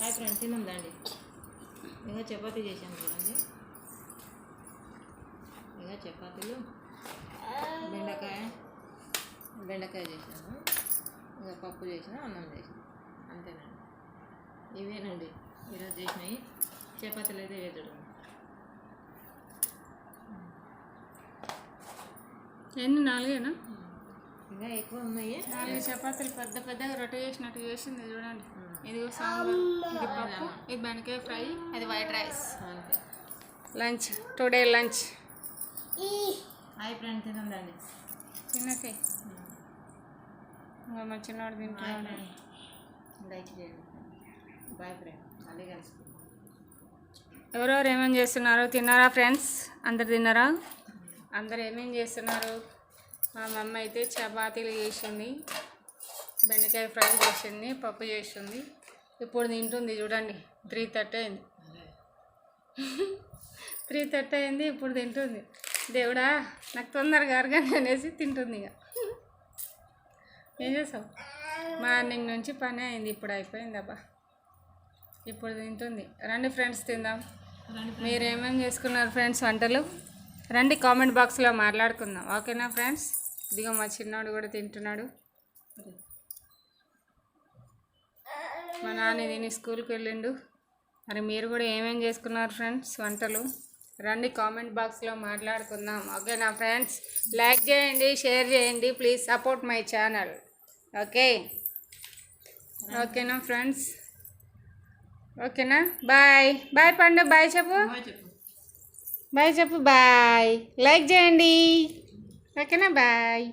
Hi friends, తిందాండి. ఇంకా చపాతీ చేశాను చూడండి. ఇంకా చపాతీలు బెండకాయ చేశాను. ఇంకా పప్పు చేసిన, అన్నం చేసిన, అంతేనండి. ఇవేనండి ఈరోజు చేసినవి. చపాతీలు అయితే ఇవే చూడండి. ఎన్ని? 4 ఇంకా ఎక్కువ ఉన్నాయి. 4 చపాతీలు పెద్ద పెద్దగా రొట్టె చేసినట్టు చేసింది చూడండి. ఇది సాంబార్, ఇది పప్పు, ఇది బెండకాయ ఫ్రై, ఇది వైట్ రైస్. అంతే lunch, today lunch. Hi friends, తినండి. తినకే ఇంకా మా చిన్నవాడు తింటున్నాడు. లైక్ చేయండి. బాయ్ ఫ్రెండ్, మళ్ళీ కలుసుకుంటాం. ఎవరెవరు ఏమేమి చేస్తున్నారు? తిన్నారా ఫ్రెండ్స్? అందరు తిన్నారా? అందరు ఏమేమి చేస్తున్నారు? మా మమ్మ అయితే చపాతీలు చేసింది, బెండకాయ ఫ్రై చేసింది, పప్పు చేసింది. ఇప్పుడు తింటుంది చూడండి. 3:30 అయింది. 3:30 అయింది, ఇప్పుడు తింటుంది. దేవుడా నాకు తొందరగా అరగని అనేసి తింటుంది. ఇక ఏం చేసావు? మార్నింగ్ నుంచి పని అయింది, ఇప్పుడు అయిపోయింది. అబ్బా ఇప్పుడు తింటుంది. రండి ఫ్రెండ్స్, తిందాం. మీరు ఏమేమి చేసుకున్నారు ఫ్రెండ్స్ వంటలు? రండి, కామెంట్ బాక్స్లో మాట్లాడుకుందాం. ఓకేనా ఫ్రెండ్స్? ఇదిగో మా చిన్నోడు కూడా తింటున్నాడు. మా నాన్న తిని స్కూల్కి వెళ్ళిండు. మరి మీరు కూడా ఏమేమి చేసుకున్నారు ఫ్రెండ్స్ వంటలు? రండి, కామెంట్ బాక్స్లో మాట్లాడుకుందాం. ఓకేనా ఫ్రెండ్స్? లైక్ చేయండి, షేర్ చేయండి. Please support my channel. Okay ఓకేనా ఫ్రెండ్స్? ఓకేనా? బాయ్ బాయ్ పండు. బాయ్ చెప్పు. బాయ్ చెప్పు. బాయ్. లైక్ చేయండి. ఓకేనా? బాయ్.